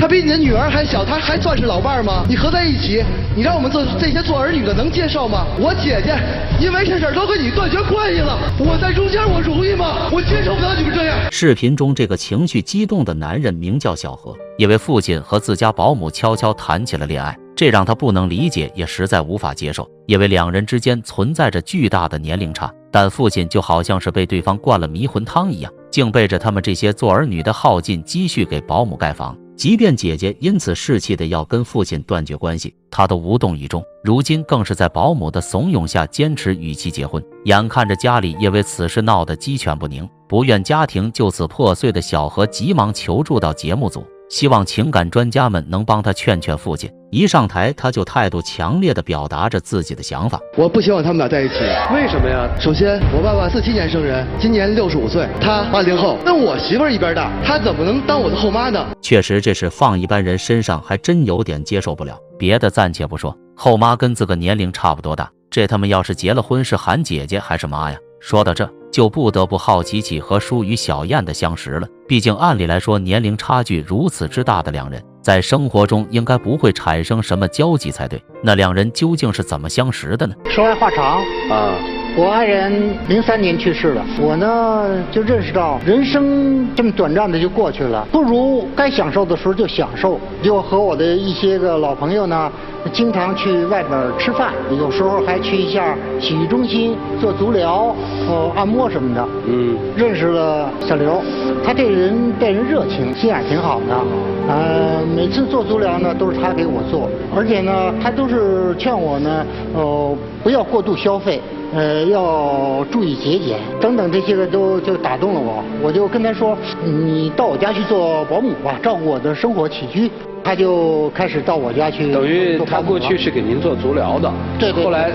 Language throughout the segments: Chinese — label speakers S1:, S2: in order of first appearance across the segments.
S1: 他比你的女儿还小，他还算是老伴儿吗？你合在一起，你让我们这些做儿女的能接受吗？我姐姐因为这事儿都跟你断绝关系了，我在中间我容易吗？我接受不了你们这样。
S2: 视频中这个情绪激动的男人名叫小何，因为父亲和自家保姆悄悄谈起了恋爱，这让他不能理解，也实在无法接受，因为两人之间存在着巨大的年龄差。但父亲就好像是被对方灌了迷魂汤一样，竟背着他们这些做儿女的耗尽积蓄给保姆盖房。即便姐姐因此士气的要跟父亲断绝关系，他都无动于衷。如今更是在保姆的怂恿下坚持与其结婚。眼看着家里也为此事闹得鸡犬不宁，不愿家庭就此破碎的小何急忙求助到节目组，希望情感专家们能帮他劝劝父亲。一上台他就态度强烈地表达着自己的想法。
S1: 我不希望他们俩在一起。
S3: 为什么呀？
S1: 首先，我爸爸47年生人，今年65岁，他80后，跟我媳妇儿一边大，他怎么能当我的后妈呢？
S2: 确实，这事放一般人身上还真有点接受不了。别的暂且不说，后妈跟自个年龄差不多大，这他们要是结了婚是喊姐姐还是妈呀？说到这，就不得不好奇起何叔与小燕的相识了。毕竟按理来说，年龄差距如此之大的两人，在生活中应该不会产生什么交集才对。那两人究竟是怎么相识的呢？
S4: 说来话长啊。我爱人03年去世了，我呢就认识到人生这么短暂的就过去了，不如该享受的时候就享受。就和我的一些个老朋友呢，经常去外边吃饭，有时候还去一下洗浴中心做足疗、按摩什么的。认识了小刘，他这人待人热情，心眼挺好的。每次做足疗呢都是他给我做，而且呢他都是劝我呢，不要过度消费。要注意节俭等等，这些个就打动了我。我就跟他说，你到我家去做保姆吧，照顾我的生活起居。他就开始到我家去。
S3: 等于他过去是给您做足疗的，
S4: 对。
S3: 后来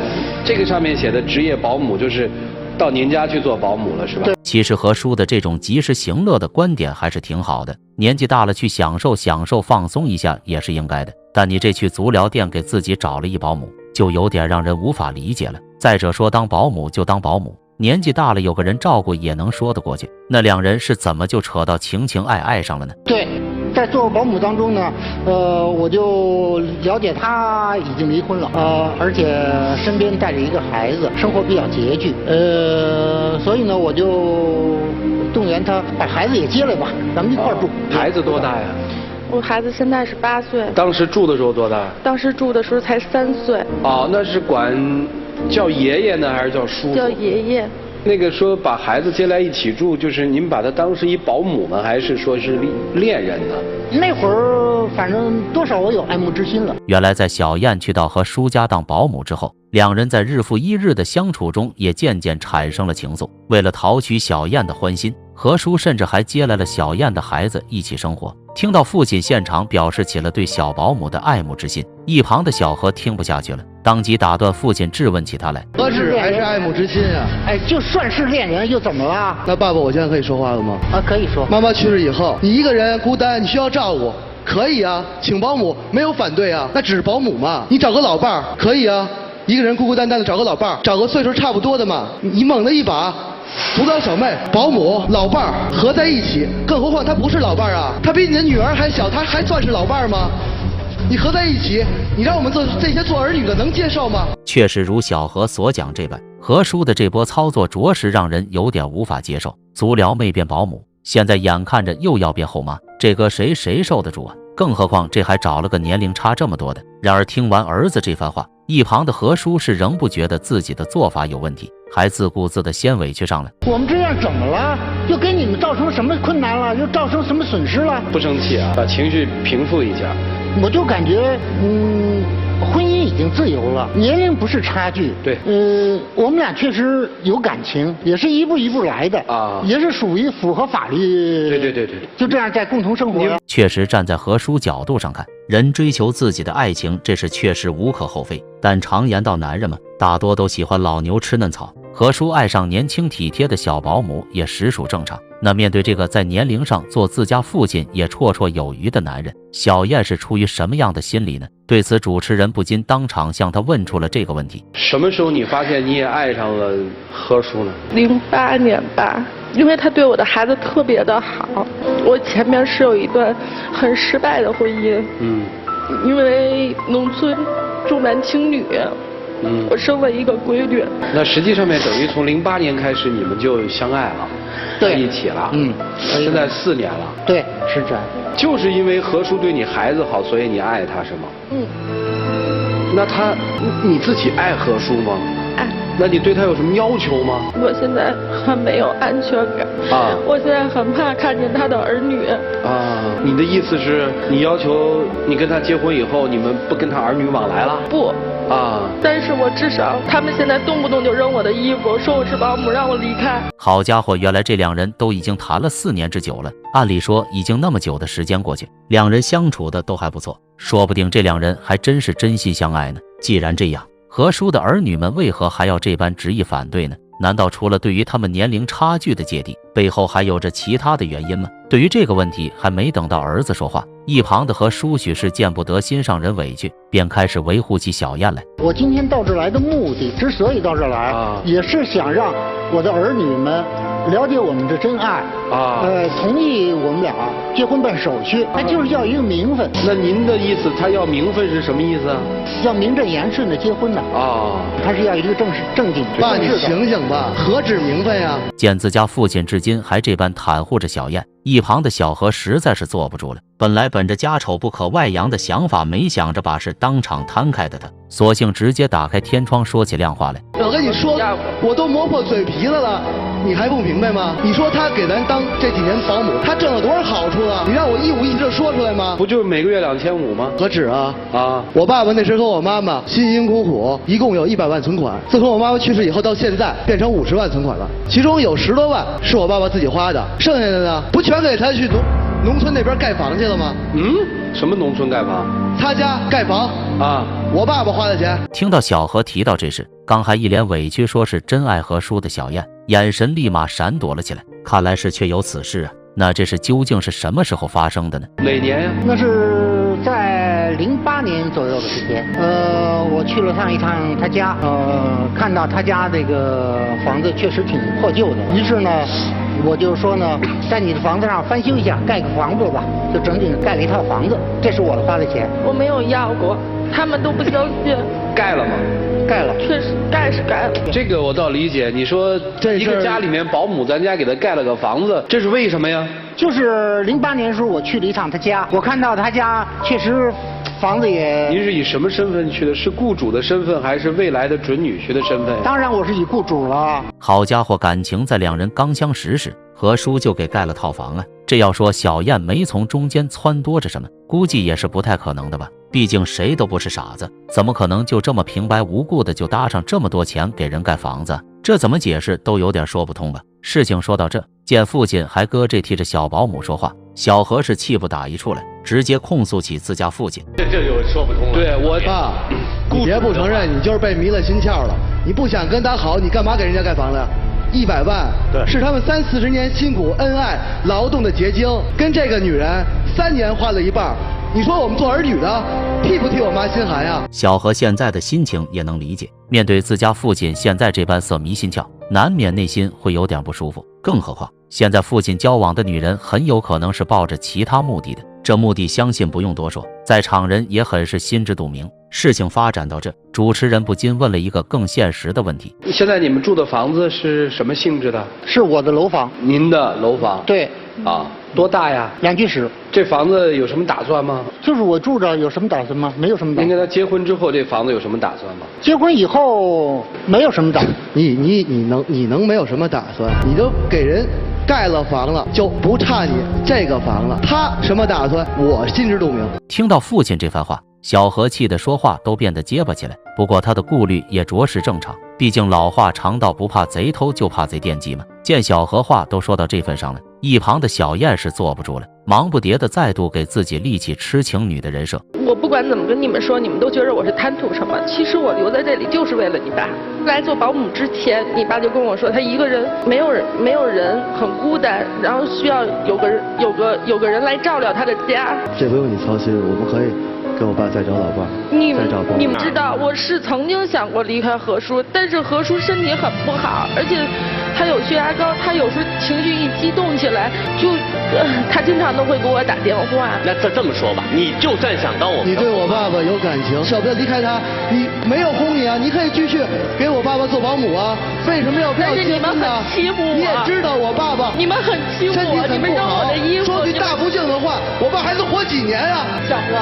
S3: 这个上面写的职业保姆就是到您家去做保姆了，是吧？
S4: 对。
S2: 其实何叔的这种及时行乐的观点还是挺好的，年纪大了去享受放松一下也是应该的。但你这去足疗店给自己找了一保姆，就有点让人无法理解了。再者说，当保姆就当保姆，年纪大了有个人照顾也能说得过去。那两人是怎么就扯到情爱上了呢？
S4: 对，在做保姆当中呢，我就了解他已经离婚了，而且身边带着一个孩子，生活比较拮据，所以呢，我就动员他把孩子也接来吧，咱们一块住。
S3: 孩子多大呀？
S5: 我孩子现在是8岁。
S3: 当时住的时候多大？
S5: 当时住的时候才3岁。
S3: 哦，那是管叫爷爷呢，还是叫叔叔？
S5: 叫爷爷。
S3: 那个说把孩子接来一起住，就是您把他当是一保姆呢，还是说是恋人呢？
S4: 那会儿反正多少我有爱慕之心了。
S2: 原来在小燕去到何叔家当保姆之后，两人在日复一日的相处中也渐渐产生了情愫。为了讨取小燕的欢心，何叔甚至还接来了小燕的孩子一起生活。听到父亲现场表示起了对小保姆的爱慕之心，一旁的小何听不下去了，当即打断父亲质问起他来。
S1: 何止还是爱慕之心啊！
S4: 哎，就算是恋人又怎么了？
S1: 那爸爸，我现在可以说话了吗？
S4: 可以说。
S1: 妈妈去世以后，你一个人孤单，你需要照顾，可以啊，请保姆没有反对啊，那只是保姆嘛。你找个老伴儿可以啊，一个人孤孤单单的找个老伴儿，找个岁数差不多的嘛。你猛的一把。足疗小妹、保姆、老伴儿合在一起，更何况他不是老伴儿啊，他比你的女儿还小，他还算是老伴儿吗？你合在一起，你让我们这些做儿女的能接受吗？
S2: 确实如小何所讲这般，何叔的这波操作着实让人有点无法接受。足疗妹变保姆，现在眼看着又要变后妈，这个谁受得住啊？更何况这还找了个年龄差这么多的。然而听完儿子这番话，一旁的何叔是仍不觉得自己的做法有问题，还自顾自的先委屈上了。
S4: 我们这样怎么了？又给你们造成什么困难了？又造成什么损失了？
S3: 不生气啊，把情绪平复一下。
S4: 我就感觉，婚姻已经自由了，年龄不是差距。
S3: 对，
S4: 我们俩确实有感情，也是一步一步来的啊，也是属于符合法律。
S3: 对，
S4: 就这样在共同生活。
S2: 确实，站在何叔角度上看，人追求自己的爱情，这是确实无可厚非。但常言道，男人嘛，大多都喜欢老牛吃嫩草。何叔爱上年轻体贴的小保姆也实属正常。那面对这个在年龄上做自家父亲也绰绰有余的男人，小燕是出于什么样的心理呢？对此，主持人不禁当场向他问出了这个问题。
S3: 什么时候你发现你也爱上了何叔呢
S5: ？08年吧，因为他对我的孩子特别的好。我前面是有一段很失败的婚姻，因为农村重男轻女，我生了一个闺女。
S3: 那实际上面等于从08年开始你们就相爱了，在一起了，现在4年了。
S4: 对，是这样。
S3: 就是因为何叔对你孩子好，所以你爱他是吗？那你自己爱何叔吗？
S5: 爱。
S3: 那你对他有什么要求吗？
S5: 我现在很没有安全感我现在很怕看见他的儿女
S3: 你的意思是你要求你跟他结婚以后，你们不跟他儿女往来了？
S5: 不但是我至少他们现在动不动就扔我的衣服，说我是保姆，让我离开。
S2: 好家伙，原来这两人都已经谈了4年之久了。按理说已经那么久的时间过去，两人相处的都还不错，说不定这两人还真是真心相爱呢。既然这样，何叔的儿女们为何还要这般执意反对呢？难道除了对于他们年龄差距的芥蒂，背后还有着其他的原因吗？对于这个问题，还没等到儿子说话，一旁的何叔许是见不得心上人委屈，便开始维护起小燕来。
S4: 我今天到这来的目的，之所以到这来也是想让我的儿女们了解我们的真爱同意我们俩结婚办手续，他就是要一个名分。
S3: 那您的意思，他要名分是什么意思啊？
S4: 要名正言顺的结婚呢他是要一个正经。
S1: 爸，你醒醒吧，何止名分呀！
S2: 见自家父亲至今还这般袒护着小燕，一旁的小何实在是坐不住了。本来本着家丑不可外扬的想法，没想着把事当场摊开的他，索性直接打开天窗说起亮话来。
S1: 我跟你说，我都磨破嘴皮子了，你还不明白吗？你说他给咱当这几年保姆，他挣了多少好处啊？你让我一五一十说出来吗？
S3: 不就是每个月2500吗？
S1: 何止啊！我爸爸那时和我妈妈辛辛苦苦，一共有100万存款。自从我妈妈去世以后，到现在变成50万存款了，其中有10多万是我爸爸自己花的，剩下的呢，不全给他去农村那边盖房去了吗？
S3: 什么农村盖房？
S1: 他家盖房我爸爸花的钱。
S2: 听到小何提到这事，刚还一脸委屈说是真爱何叔的小燕，眼神立马闪躲了起来，看来是确有此事啊。那这是究竟是什么时候发生的呢？
S3: 哪年呀？
S4: 那是在08年左右的时间。我去了一趟他家，看到他家这个房子确实挺破旧的，于是呢，我就说呢，在你的房子上翻修一下，盖个房子吧，就整整盖了一套房子，这是我花的钱。
S5: 我没有要过，他们都不相信。
S3: 盖了吗？
S4: 盖了，
S5: 确实盖是盖了。
S3: 这个我倒理解。你说一个家里面保姆，咱家给他盖了个房子，这是为什么呀？
S4: 就是08年时候我去了一趟他家，我看到他家确实房子也。
S3: 您是以什么身份去的？是雇主的身份，还是未来的准女婿的身份？
S4: 当然我是以雇主了。
S2: 好家伙，感情在两人刚相识时，何叔就给盖了套房啊！这要说小燕没从中间撺掇着什么，估计也是不太可能的吧。毕竟谁都不是傻子，怎么可能就这么平白无故的就搭上这么多钱给人盖房子？这怎么解释都有点说不通吧。事情说到这，见父亲还搁这替着小保姆说话，小何是气不打一处来，直接控诉起自家父亲。
S3: 这就说不通了。对我
S1: 爸，你别不承认，你就是被迷了心窍了。你不想跟他好，你干嘛给人家盖房子？100万，是他们30、40年辛苦恩爱劳动的结晶，跟这个女人3年花了一半。你说我们做儿女的替不替我妈心寒呀？
S2: 小何现在的心情也能理解，面对自家父亲现在这般色迷心窍，难免内心会有点不舒服。更何况现在父亲交往的女人很有可能是抱着其他目的的，这目的相信不用多说，在场人也很是心知肚明。事情发展到这，主持人不禁问了一个更现实的问题：
S3: 现在你们住的房子是什么性质的？
S4: 是我的楼房。
S3: 您的楼房？
S4: 对。
S3: 多大呀
S4: ？2居室。
S3: 这房子有什么打算吗？
S4: 就是我住着，有什么打算吗？没有什么打算。
S3: 您跟他结婚之后，这房子有什么打算吗？
S4: 结婚以后没有什么打算。
S1: 你能没有什么打算？你都给人盖了房了，就不差你这个房了。他什么打算？我心知肚明。
S2: 听到父亲这番话，小何气得说话都变得结巴起来。不过他的顾虑也着实正常，毕竟老话常道，不怕贼偷，就怕贼惦记嘛。见小何话都说到这份上了，一旁的小燕是坐不住了，忙不迭的再度给自己立起痴情女的人设。
S5: 我不管怎么跟你们说，你们都觉得我是贪图什么？其实我留在这里就是为了你爸。来做保姆之前，你爸就跟我说，他一个人没有人，很孤单，然后需要有个人来照料他的家。
S1: 这不用你操心，我们可以跟我爸再找老伴，再找保姆。
S5: 你们知道，我是曾经想过离开何叔，但是何叔身体很不好，而且他有血压高，他有时情绪一激动起来，他经常都会给我打电话。
S6: 那这么说吧，你就算想当我，
S1: 你对我爸爸有感情，舍不得离开他，你没有轰你啊，你可以继续给我爸爸做保姆啊，为什么要不要结婚呢？
S5: 欺负我，
S1: 你也知道我爸爸，
S5: 你们很欺负我，你们扔我的衣服，
S1: 说句大不敬的话，我爸还能活几年啊？
S5: 小何，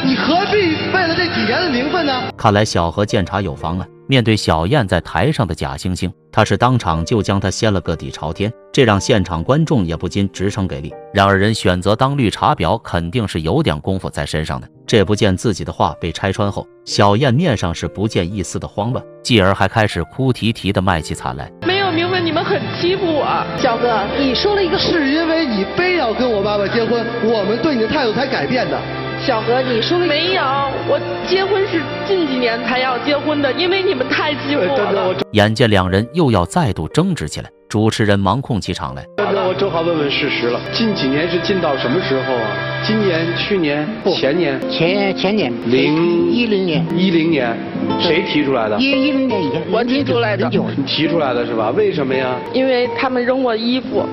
S1: 你何必为了这几年的名分呢？
S2: 看来小何见察有方啊。面对小燕在台上的假惺惺，他是当场就将她掀了个底朝天，这让现场观众也不禁直称给力。然而人选择当绿茶婊，肯定是有点功夫在身上的。这不见自己的话被拆穿后，小燕面上是不见一丝的慌乱，继而还开始哭啼啼的卖起惨来。
S5: 没有明白你们很欺负我。
S7: 小哥，你说了一个，
S1: 是因为你非要跟我爸爸结婚，我们对你的态度才改变的。
S7: 小何，你说
S5: 没有？我结婚是近几年才要结婚的，因为你们太欺负我了。
S2: 眼见两人又要再度争执起来，主持人忙控起场来。
S3: 我正好问问事实了，近几年是近到什么时候啊？今年、去年、前年？
S4: 前年
S3: 1010
S4: 年
S3: ，10年，谁提出来的
S4: ？10年以前，
S5: 我提出来的。
S3: 你提出来的是吧？为什么呀？
S5: 因为他们扔我衣服。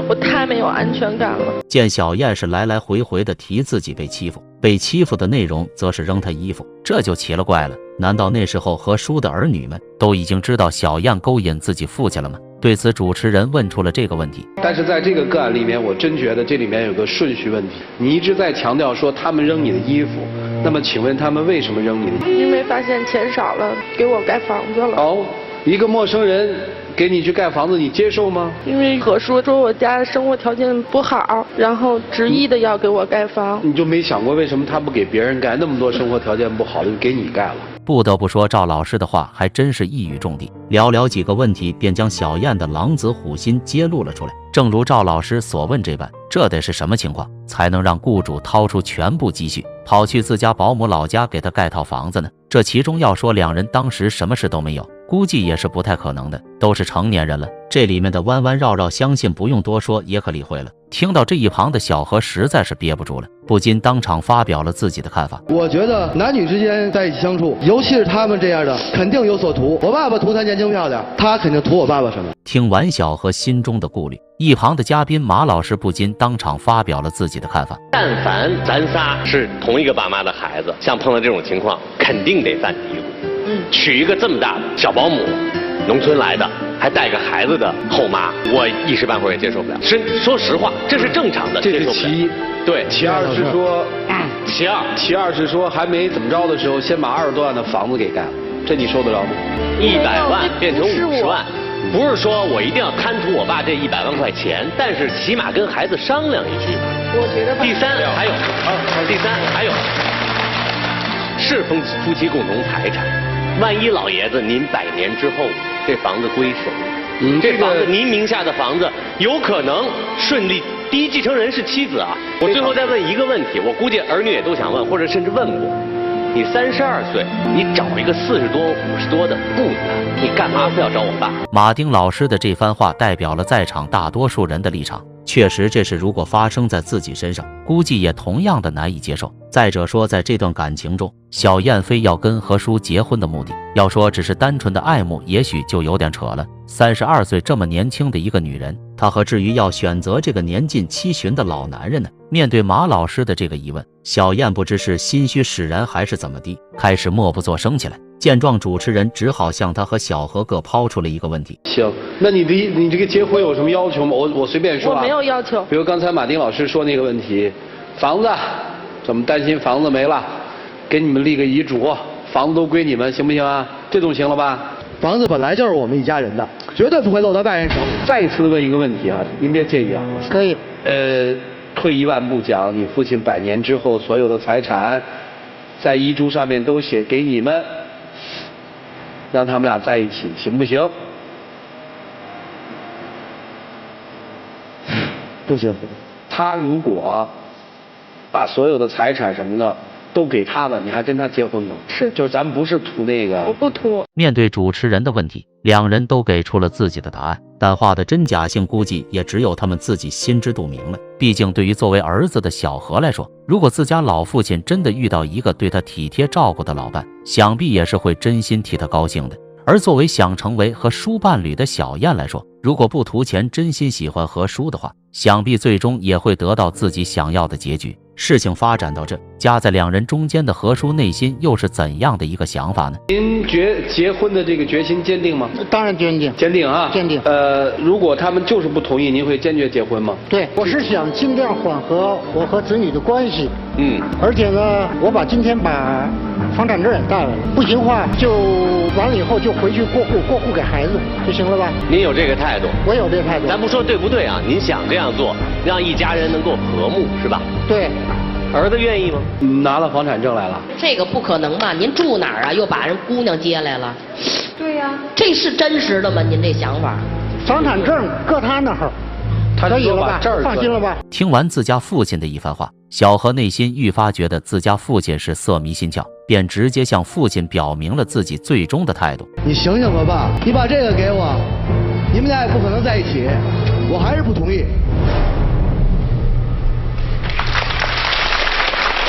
S5: 我太没有安全感了。
S2: 见小燕是来来回回的提自己被欺负的内容则是扔她衣服，这就奇了怪了。难道那时候何叔的儿女们都已经知道小燕勾引自己父亲了吗？对此，主持人问出了这个问题。
S3: 但是在这个个案里面，我真觉得这里面有个顺序问题。你一直在强调说他们扔你的衣服，那么请问他们为什么扔你的衣服？
S5: 因为发现钱少了，给我盖房子了。
S3: 哦，一个陌生人给你去盖房子，你接受吗？
S5: 因为何叔说我家生活条件不好，然后执意的要给我盖房。
S3: 你就没想过为什么他不给别人盖？那么多生活条件不好的就给你盖了。
S2: 不得不说，赵老师的话还真是一语中的，寥寥几个问题便将小燕的狼子虎心揭露了出来。正如赵老师所问这般，这得是什么情况才能让雇主掏出全部积蓄，跑去自家保姆老家给他盖套房子呢？这其中要说两人当时什么事都没有，估计也是不太可能的，都是成年人了，这里面的弯弯绕绕，相信不用多说也可理会了。听到这一旁的小何实在是憋不住了，不禁当场发表了自己的看法。
S1: 我觉得男女之间在一起相处，尤其是他们这样的，肯定有所图。我爸爸图他年轻漂亮，他肯定图我爸爸什么？
S2: 听完小何心中的顾虑，一旁的嘉宾马老师不禁当场发表了自己的看法。
S6: 但凡咱仨是同一个爸妈的孩子，像碰到这种情况，肯定得犯嘀咕。娶一个这么大的小保姆，农村来的，还带个孩子的后妈，我一时半会儿也接受不了。说实话，这是正常的，
S3: 这是其一。对，其二是说，其二是说还没怎么着的时候，先把20多万的房子给盖了，这你受得了吗
S6: ？100万变成50万，不是说我一定要贪图我爸这100万块钱，但是起码跟孩子商量一句。
S7: 我觉得。
S6: 第三还有，是夫妻共同财产。万一老爷子您100年之后，这房子归谁？这房子您名下的房子有可能顺利，第一继承人是妻子啊。我最后再问一个问题，我估计儿女也都想问，或者甚至问过。你32岁，你找一个40多、50多的不难，你干嘛非要找我爸？
S2: 马丁老师的这番话代表了在场大多数人的立场。确实，这事如果发生在自己身上，估计也同样的难以接受。再者说，在这段感情中，小燕非要跟何叔结婚的目的，要说只是单纯的爱慕，也许就有点扯了。32岁这么年轻的一个女人，她何至于要选择这个年近70旬的老男人呢？面对马老师的这个疑问，小燕不知是心虚使然还是怎么的，开始默不作声起来。见状，主持人只好向他和小何各抛出了一个问题。
S3: 行，那你这个结婚有什么要求吗？我随便说啊。
S5: 我没有要求。
S3: 比如刚才马丁老师说那个问题，房子，怎么担心房子没了，给你们立个遗嘱，房子都归你们，行不行啊？这种行了吧？
S1: 房子本来就是我们一家人的，绝对不会落到外人手里。
S3: 再一次问一个问题啊，您别介意啊。
S4: 可以。
S3: 退一万步讲，你父亲100年之后所有的财产，在遗嘱上面都写给你们。让他们俩在一起，行不行？不行。他如果把所有的财产什么的都给他了，你还跟他结婚吗？
S5: 是，
S3: 就是咱们不是图那个，
S5: 我不图。
S2: 面对主持人的问题，两人都给出了自己的答案，但话的真假性估计也只有他们自己心知肚明了。毕竟对于作为儿子的小何来说，如果自家老父亲真的遇到一个对他体贴照顾的老伴，想必也是会真心替他高兴的。而作为想成为何叔伴侣的小燕来说，如果不图钱，真心喜欢何叔的话，想必最终也会得到自己想要的结局。事情发展到这，夹在两人中间的何叔内心又是怎样的一个想法呢？
S3: 您结婚的这个决心坚定吗？
S4: 当然坚定。
S3: 坚定啊！
S4: 坚定。
S3: 如果他们就是不同意，您会坚决结婚吗？
S4: 对，我是想尽量缓和我和子女的关系。
S3: 而
S4: 且呢，我今天把房产证也带来了，不行话就完了以后就回去过户给孩子就行了吧？
S6: 您有这个态度？
S4: 我有这个态度。
S6: 咱不说对不对啊？您想这样做，让一家人能够和睦，是吧？
S4: 对。
S6: 儿子愿意吗？
S3: 拿了房产证来了。
S8: 这个不可能吧？您住哪儿啊？又把人姑娘接来了？
S7: 对呀。
S8: 这是真实的吗？您这想法？
S4: 房产证搁他那儿，可以了吧？放心了吧？
S2: 听完自家父亲的一番话，小何内心愈发觉得自家父亲是色迷心窍，便直接向父亲表明了自己最终的态度。
S1: 你醒醒吧，爸！你把这个给我，你们俩也不可能在一起，我还是不同意。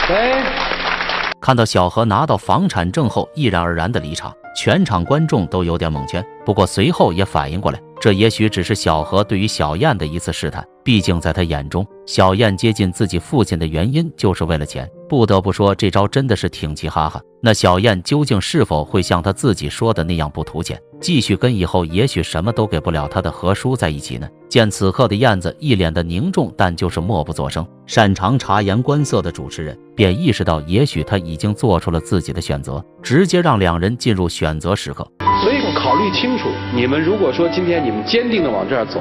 S1: 喂，
S2: 看到小何拿到房产证后毅然而然的离场，全场观众都有点蒙圈。不过随后也反应过来，这也许只是小何对于小燕的一次试探。毕竟在他眼中，小燕接近自己父亲的原因就是为了钱。不得不说，这招真的是挺齐哈哈。那小燕究竟是否会像他自己说的那样不图钱，继续跟以后也许什么都给不了他的何叔在一起呢？见此刻的燕子一脸的凝重，但就是默不作声。擅长察言观色的主持人便意识到，也许他已经做出了自己的选择，直接让两人进入选择时刻。
S3: 所以考虑清楚，你们如果说今天你们坚定的往这儿走，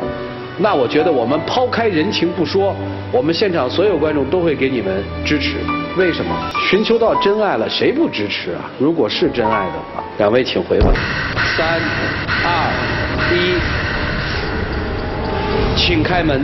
S3: 那我觉得我们抛开人情不说，我们现场所有观众都会给你们支持。为什么？寻求到真爱了，谁不支持啊？如果是真爱的话，两位请回吧。3、2、1，请开门。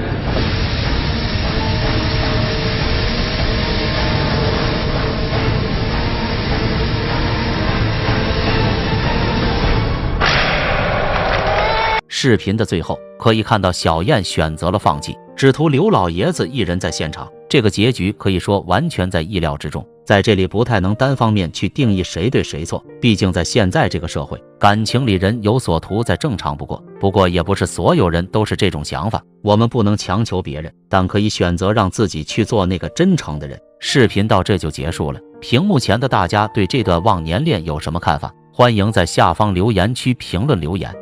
S2: 视频的最后可以看到，小燕选择了放弃，只图刘老爷子一人在现场。这个结局可以说完全在意料之中，在这里不太能单方面去定义谁对谁错，毕竟在现在这个社会，感情里人有所图再正常不过。不过也不是所有人都是这种想法，我们不能强求别人，但可以选择让自己去做那个真诚的人。视频到这就结束了，屏幕前的大家对这段忘年恋有什么看法？欢迎在下方留言区评论留言。